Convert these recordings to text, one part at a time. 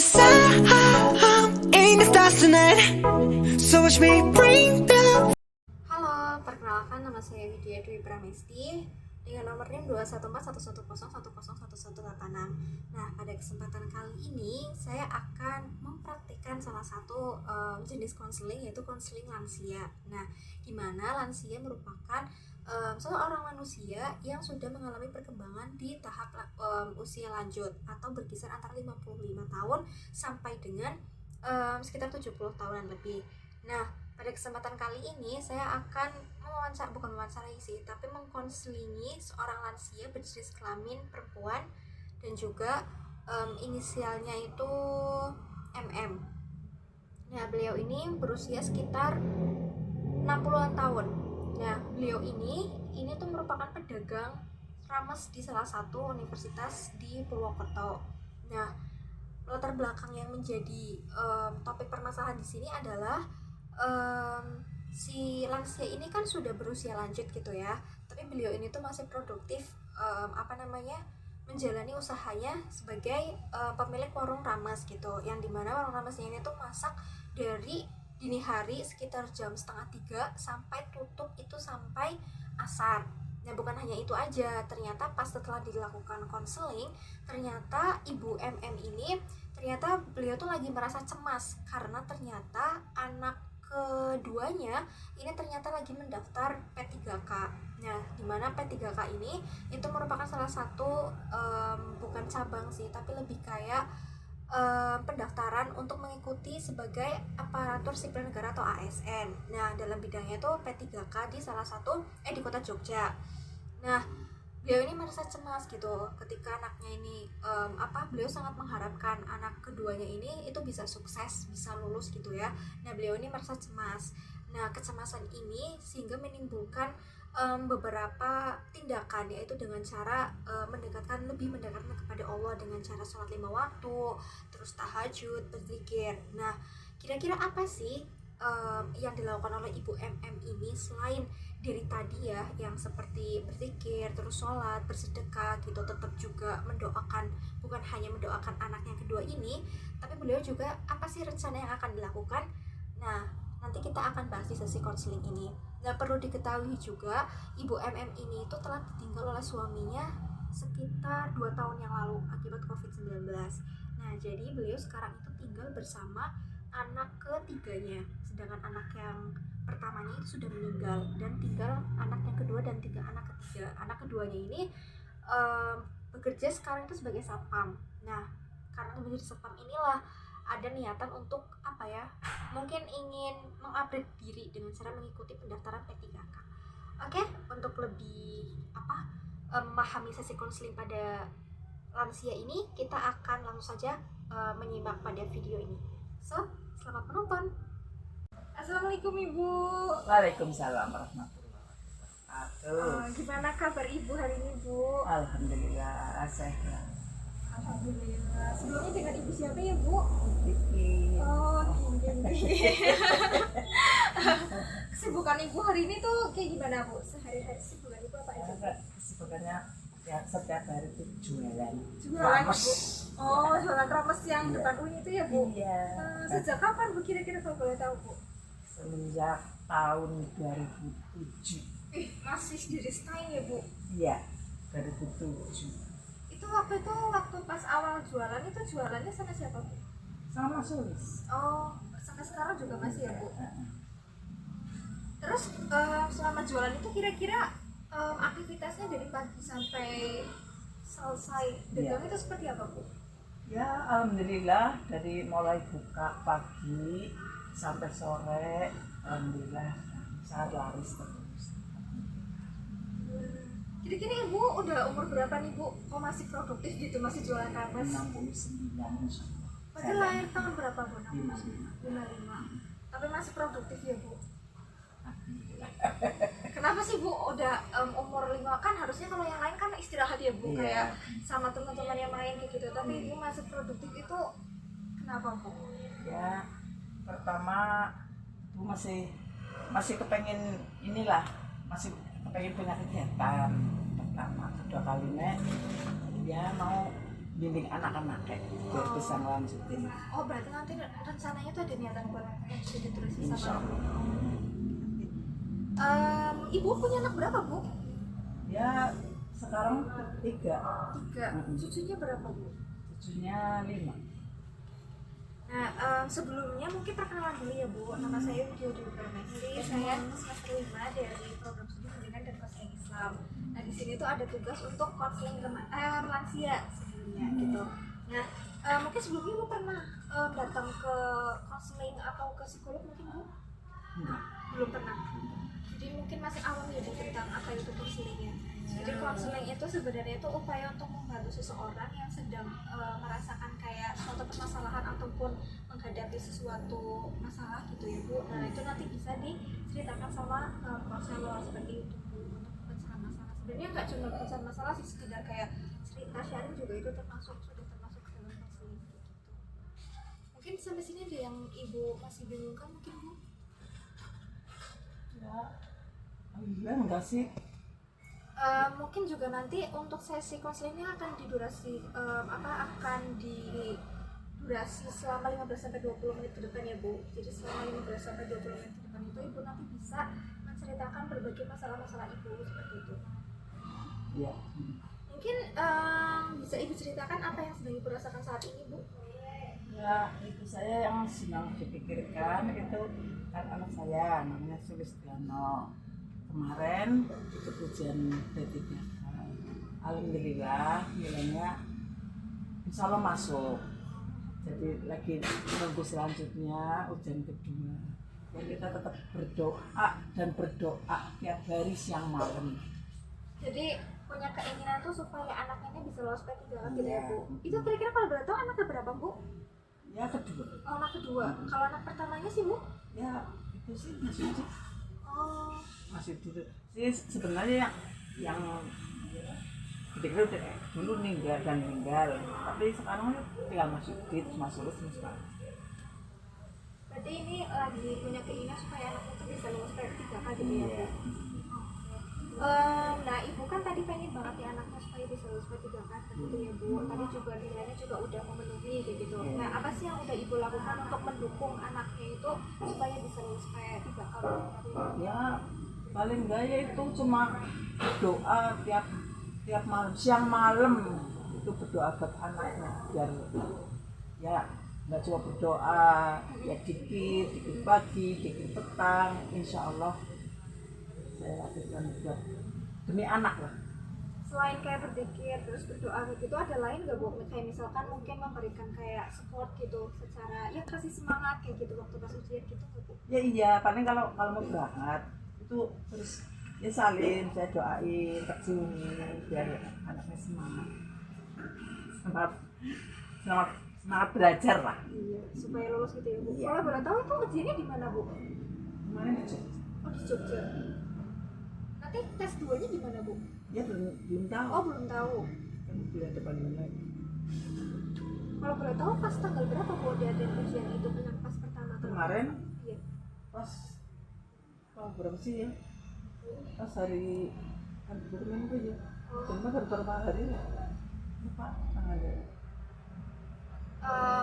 sun in the stars tonight. So watch me bring the. Halo, perkenalkan nama saya Widya Dwi Pramesti dengan nomor NIM 2141110101186. Nah, pada kesempatan kali ini saya akan mempraktikkan salah satu jenis konseling, yaitu konseling lansia. Nah, di mana lansia merupakan seorang manusia yang sudah mengalami perkembangan di tahap usia lanjut atau berkisar antara 55 tahun sampai dengan sekitar 70 tahunan lebih. Nah, pada kesempatan kali ini saya akan mewawancarai sih, tapi mengkonselingi seorang lansia berjenis kelamin perempuan dan juga inisialnya itu MM. Nah, beliau ini berusia sekitar 60-an tahun. Nah, beliau ini tuh merupakan pedagang rames di salah satu universitas di Purwokerto. Nah, latar belakang yang menjadi topik permasalahan di sini adalah si lansia ini kan sudah berusia lanjut gitu ya, tapi beliau ini tuh masih produktif menjalani usahanya sebagai pemilik warung rames gitu, yang dimana warung ramesnya ini tuh masak dari dini hari sekitar jam 2:30 sampai tutup itu sampai asar. Nah, bukan hanya itu aja, ternyata pas setelah dilakukan konseling, ternyata Ibu MM ini beliau tuh lagi merasa cemas karena ternyata anak keduanya ini ternyata lagi mendaftar P3K. Nah, dimana P3K ini itu merupakan salah satu bukan cabang sih, tapi lebih kayak pendaftaran untuk mengikuti sebagai aparatur sipil negara atau ASN. Nah, dalam bidangnya itu P3K di salah satu di kota Jogja. Nah, beliau ini merasa cemas gitu ketika anaknya ini beliau sangat mengharapkan anak keduanya ini itu bisa sukses, bisa lulus gitu ya. Nah, beliau ini merasa cemas. Nah, kecemasan ini sehingga menimbulkan beberapa tindakan, yaitu dengan cara lebih mendekatkan kepada Allah dengan cara sholat 5 waktu, terus tahajud, berzikir. Nah, kira-kira apa sih yang dilakukan oleh Ibu MM ini selain dari tadi ya, yang seperti berzikir, terus sholat, bersedekah gitu, tetap juga mendoakan, bukan hanya mendoakan anak yang kedua ini, tapi beliau juga apa sih rencana yang akan dilakukan? Nah, nanti kita akan bahas di sesi konseling ini. Nah, perlu diketahui juga Ibu MM ini itu telah ditinggal oleh suaminya sekitar 2 tahun yang lalu akibat COVID-19. Nah, jadi beliau sekarang itu tinggal bersama anak ketiganya, sedangkan anak yang pertamanya itu sudah meninggal, dan tinggal anak yang kedua dan anak ketiga. Anak keduanya ini bekerja sekarang itu sebagai satpam. Nah, karena menjadi satpam inilah ada niatan untuk mungkin ingin mengupgrade diri dengan cara mengikuti pendaftaran P3K. Oke, untuk lebih memahami sesi konseling pada lansia ini, kita akan langsung saja menyimak pada video ini. So, selamat menonton. Assalamualaikum Ibu. Waalaikumsalam warahmatullahi wabarakatuh. Gimana kabar Ibu hari ini, Bu? Alhamdulillah sehat. Alhamdulillah. Sebelumnya dengan Ibu siapa ya, Bu? Bikin. Oh, gini. Kesibukan Ibu hari ini tuh kayak gimana, Bu? Sehari-hari kesibukan Ibu apa aja? Kesibukannya ya setiap hari itu jualan. Jualan, rames. Bu. Oh, jualan rames yang Iya. depan UI itu ya, Bu? Iya. Sejak kapan Bu kira-kira kalau boleh tahu, Bu? Semenjak tahun 2007. Masih sendiri style ya, Bu? Iya, 2007. Itu waktu pas awal jualan itu jualannya sama siapa, Bu? Sama Sulis. Oh, sampai sekarang juga masih ya, Bu? Terus selama jualan itu kira-kira aktivitasnya dari pagi sampai selesai dagang itu seperti apa, Bu? Ya, alhamdulillah dari mulai buka pagi sampai sore, alhamdulillah sangat laris terus. Kira-kira Ibu udah umur berapa nih, Bu? Kok masih produktif gitu, masih jualan rames? 69 insyaallah. Berarti lahir tahun berapa, Bu? 55. Tapi masih produktif ya, Bu? Kenapa sih, Bu, udah umur 5, kan harusnya kalau yang lain kan istirahat ya, Bu, kayak sama teman-teman yang lain gitu, tapi Ibu masih produktif itu kenapa, Bu? Ya, pertama Bu masih kepengen masih kepengen punya kegiatan. Pertama, kedua kalinya ya mau bimbing anak-anak kayak biar bisa ngelanjutin. Oh berarti nanti rencananya tuh ada niatan buat lanjut diterusin Insya sama Allah. ibu punya anak berapa bu? Ya sekarang 3. 3. Cucunya berapa bu? Cucunya 5. Nah, sebelumnya mungkin perkenalan dulu ya Bu. Nama saya Widya Dewi Permesti. Saya semester 5 dari program studi pendidikan dan konseling Islam. Nah, di sini tuh ada tugas untuk konseling lansia sebelumnya gitu. Nah, mungkin sebelumnya Bu pernah datang ke konseling atau ke psikolog mungkin Bu? Enggak. Belum pernah. Jadi mungkin masih awam ya Bu tentang apa itu konselingnya. Jadi konseling itu sebenarnya itu upaya untuk membantu seseorang yang sedang merasakan kayak suatu permasalahan ataupun menghadapi sesuatu masalah gitu ya Bu. Nah itu nanti bisa diceritakan sama konselor seperti itu Bu, untuk pemecahan masalah. Sebenarnya nggak cuma pemecahan masalah sih, sekedar kayak cerita sharing juga itu sudah termasuk ke dalam konseling gitu. Mungkin sampai sini ada yang Ibu masih bingungkan mungkin Bu? Ya, alhamdulillah enggak sih. Mungkin juga nanti untuk sesi konselingnya akan didurasi akan didurasi selama 15 sampai 20 menit ke depan ya Bu. Jadi selama 15 sampai 20 menit ke depan itu Ibu nanti bisa menceritakan berbagai masalah-masalah Ibu seperti itu. Iya. Mungkin bisa Ibu ceritakan apa yang sedang Ibu rasakan saat ini Bu? Ya, itu saya yang sedang dipikirkan itu kan anak saya namanya Sulistiano. Kemarin ikut ujian D3. Alhamdulillah nilainya insya Allah masuk. Jadi lagi menunggu selanjutnya ujian kedua. Dan kita tetap berdoa dan berdoa tiap hari siang malam. Jadi punya keinginan tuh supaya anaknya ini bisa lolos P3 kan gitu ya Iya. Bu? Itu kira-kira kalau boleh tahu anaknya berapa Bu? Ya kedua. Oh, anak kedua. Kalau anak pertamanya sih Bu? Ya itu sih masih Oh. masih dulu sih sebenarnya yang gede-gede udah dulu meninggal, tapi sekarang tinggal masuk lulus sekarang. Berarti ini lagi punya keinginan supaya anaknya tuh bisa lulus P3 kan gitu ya Bu? Nah Ibu kan tadi pengen banget ya anaknya supaya bisa lulus P3 kan gitu ya Bu. Tadi juga nilainya juga udah memenuhi kayak gitu. Nah apa sih yang udah Ibu lakukan untuk mendukung anaknya itu supaya bisa lulus P3 kan? Ya paling gaya itu cuma doa tiap malam siang malam itu berdoa buat anaknya biar ya nggak cuma berdoa ya dikit pagi dikit petang, insya Allah saya lakukan buat demi anak lah. Selain kayak berzikir terus berdoa gitu ada lain gak Bu? Kayak misalkan mungkin memberikan kayak support gitu secara ya kasih semangat kayak gitu waktu pas ujian gitu gak Bu? Ya iya paling kalau mau berangkat itu terus ya salin saya doain terjuni biar anaknya semangat belajar lah. Iya, supaya lulus gitu ya Bu. Iya. Kalau boleh tahu itu ujiannya di mana Bu? Kemarin di Jogja. Oh di Jogja. Nanti tes 2-nya di mana Bu? Ya belum tahu. Oh belum tahu. Kan bulan depan lagi. Kalau boleh tahu pas tanggal berapa Bu dia ada ujian itu yang pas pertama kali? Kemarin Iya. pas berapa sih ya? Pas hari Minggu ya. Cuma baru beberapa hari ya. Lupa tanggalnya.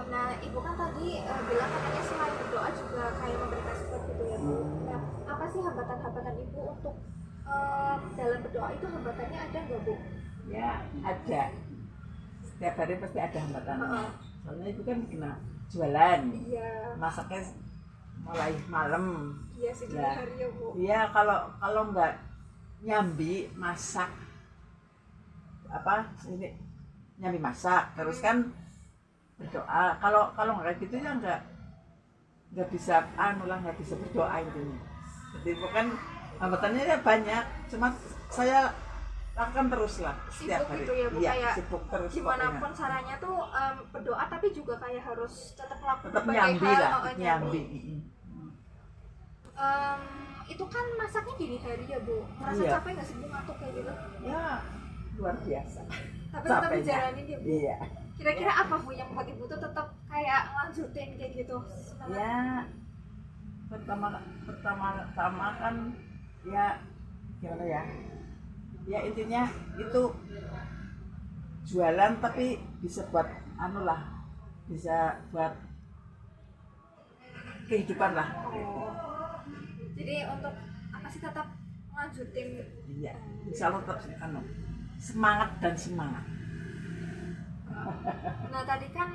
Nah Ibu kan tadi bilang katanya selain berdoa juga kayak memberikan support gitu ya Bu. Nah apa sih hambatan-hambatan Ibu untuk dalam berdoa itu hambatannya ada nggak Bu? Ya ada. Setiap hari pasti ada hambatan. Soalnya itu kan kena jualan. Iya. Masaknya mulai malam. Iya sih dini hari ya Bu. Iya kalau nggak nyambi masak ini nyambi masak terus kan berdoa. Kalau nggak gitu ya nggak bisa nggak bisa berdoa intinya. Jadi bukan hambatannya ya banyak. Cuma saya lakukan terus lah setiap Sibuk hari. gitu ya Bu, Iya, kayak sibuk terus gimana pokoknya. pun caranya tuh berdoa tapi juga kayak harus tetap melakukan Tetap berbagai nyambi hal, lah, nyambi. nyambi. Itu kan masaknya dini hari ya Bu. Merasa Iya. capek nggak sih Bu ngantuk kayak gitu? Ya luar biasa. Tapi tetap Capeknya. dijalanin ya Bu. Iya. Kira-kira apa Bu yang buat Ibu tuh tetap kayak lanjutin kayak gitu? Semangat. Ya pertama kan ya gimana ya intinya itu jualan tapi bisa buat anu lah, bisa buat kehidupan lah. Oh. Jadi untuk apa sih tetap lanjutin? Iya, insya Allah tetap anu semangat dan semangat. Nah tadi kan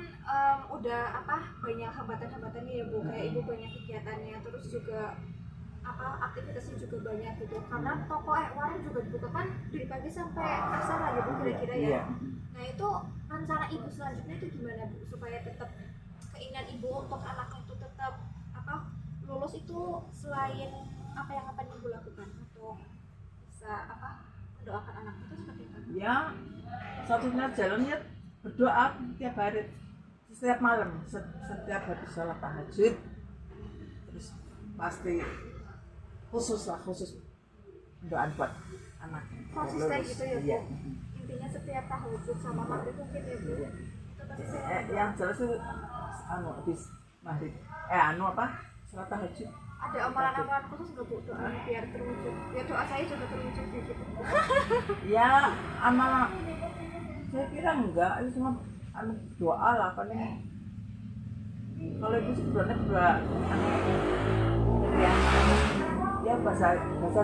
udah apa banyak hambatan-hambatannya ya Bu, kayak Ibu banyak kegiatannya, terus juga apa aktivitasnya juga banyak gitu. Karena toko warung juga dibuka kan dari pagi sampai asar lah ya Bu kira-kira ya. Iya. Nah itu rencana Ibu selanjutnya itu gimana Bu supaya tetap keinginan Ibu untuk anaknya itu tetap apa lulus itu selain apa yang akan Ibu lakukan untuk bisa apa mendoakan anak itu seperti apa? Ya, satunya jalannya berdoa tiap hari, setiap malam, setiap habis sholat tahajud, terus pasti khusus doa buat anak. Konsisten gitu ya Bu. Iya. Intinya setiap tahajud sama maghrib mungkin ya Bu. Itu pasti saya Yang jelas itu anu habis maghrib, sholat tahajud. ada amalan-amalan khusus nggak Bu doa biar terwujud? Ya doa saya juga terwujud gitu. Ya, amal saya kira enggak, itu cuma anu doa lah paling. Kalau itu sebenarnya juga ya bahasa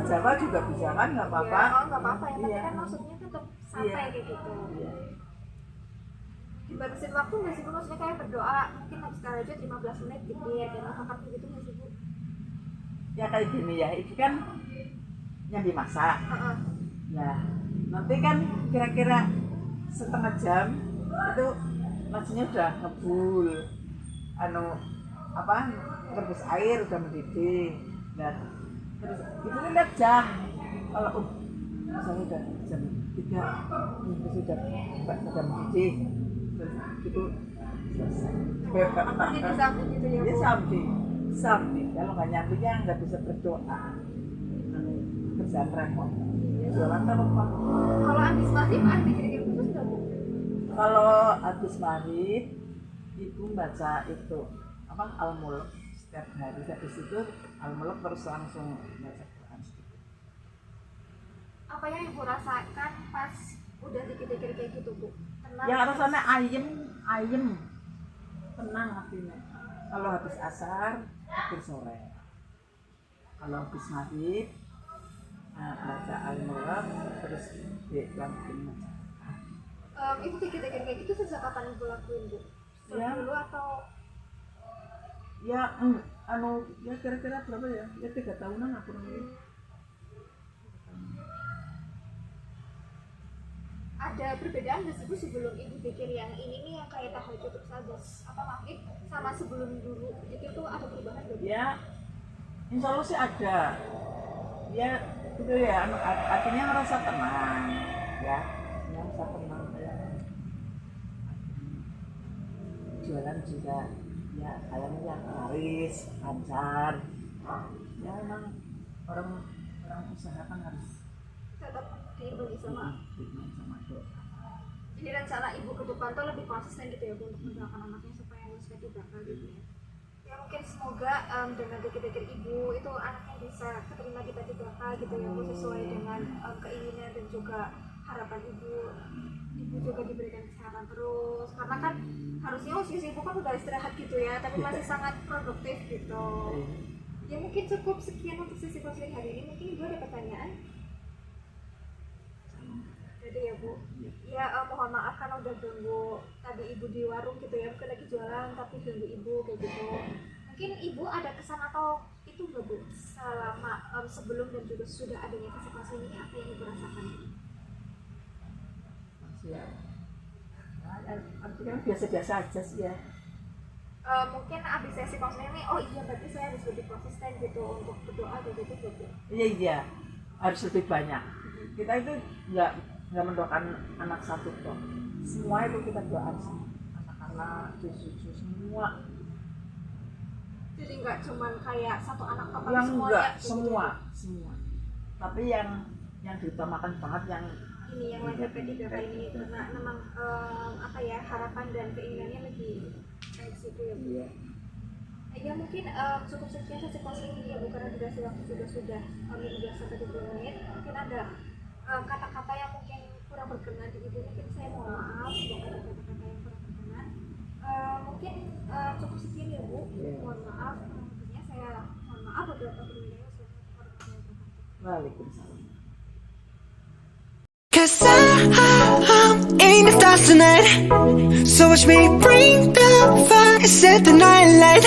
Jawa juga bisa kan, nggak apa-apa. Ya, oh nggak apa-apa ya, tapi Iya. kan maksudnya tetap sampai Iya. kayak gitu. Iya. Dibatasin waktu nggak sih Bu? Maksudnya kayak berdoa mungkin habis tahajud 15 menit gitu ya, dan makan gitu nggak sih Bu? Ya kayak gini ya, itu kan yang dimasak. Heeh. Nah, nanti kan kira-kira setengah jam itu nasinya udah ngebul, rebus air udah mendidih. Dan terus itu kan lihat jam, kalau misalnya udah jam 3 itu sudah mendidih, terus itu selesai. Jadi sampai gitu ya Dia Bu? sampai kalau nggak nyampe nggak bisa berdoa, kerjaan repot. Jualan kan lupa. Kalau habis maghrib ada kira-kira khusus nggak Bu? Kalau habis maghrib ibu baca itu Al-Mulk setiap hari. Habis itu Al-Mulk terus langsung baca Quran sedikit. Apa yang Ibu rasakan pas udah dikit-dikit kayak gitu Bu? Tenang? Ya rasanya ayem, tenang hatinya. Kalau habis asar, habis sore. Kalau habis maghrib, baca Al-Mulk terus dilanjutin baca. Ibu dikit-dikit kayak gitu sejak kapan Ibu lakuin Bu? Sejak Ya. dulu atau Ya, ya kira-kira berapa ya? Ya 3 tahunan aku namanya. ada perbedaan nggak sih Bu sebelum Ibu pikir yang ini nih yang kayak tahajud terus habis apa maghrib sama sebelum dulu itu tuh ada perubahan nggak Bu? Ya, insya Allah sih ada. Ya, itu ya, artinya merasa tenang, ya, merasa tenang. Ya. Jualan juga, ya, kayaknya laris, lancar. Ya, memang orang usaha kan harus Tetap diimbangi sama sama doa. ini rencana Ibu ke depan tuh lebih konsisten gitu ya Bu untuk mendoakan anaknya supaya lulus K3 gitu ya. Ya mungkin semoga dengan dikit-dikit Ibu itu anaknya bisa keterima di K3 gitu ya Bu, sesuai dengan keinginan dan juga harapan Ibu. Ibu juga diberikan kesehatan terus karena kan harusnya usia Ibu kan udah istirahat gitu ya, tapi masih sangat produktif gitu. Ya mungkin cukup sekian untuk sesi konseling hari ini. Mungkin Ibu ada pertanyaan? Jadi ya Bu, ya mohon maaf karena udah ganggu tadi Ibu di warung gitu ya, mungkin lagi jualan tapi ganggu Ibu kayak gitu. Mungkin Ibu ada kesan atau itu nggak Bu selama sebelum dan juga sudah adanya sesi konseling ini, apa yang Ibu rasakan? Ya, artinya biasa-biasa aja sih ya. Mungkin abis sesi konseling ini, oh iya berarti saya harus lebih konsisten gitu untuk berdoa gitu gitu Bu. Iya, harus lebih banyak. Kita itu nggak mendoakan anak satu toh. Semua itu kita doakan sama anak-anak, cucu semua. Jadi nggak cuman kayak satu anak apa Yang semuanya enggak gitu. semua. Tapi yang diutamakan banget yang Ini yang lahir P3K ini karena memang apa ya harapan dan keinginannya lebih kayak situ ya Bu. Iya. Ya mungkin cukup sekian sesi konseling ini ya Bu, karena durasi waktu juga sudah 15 sampai 20 menit. Mungkin ada kata-kata yang mungkin kurang yang berkenan di ibu mungkin saya mohon maaf untuk ada kata-kata yang kurang berkenan. Mungkin cukup sekian ya Bu. Mohon maaf. Tentunya saya mohon maaf beberapa berbeda. Waalaikumsalam. Cause I'm in the stars tonight. So watch me bring the fire, set the night light.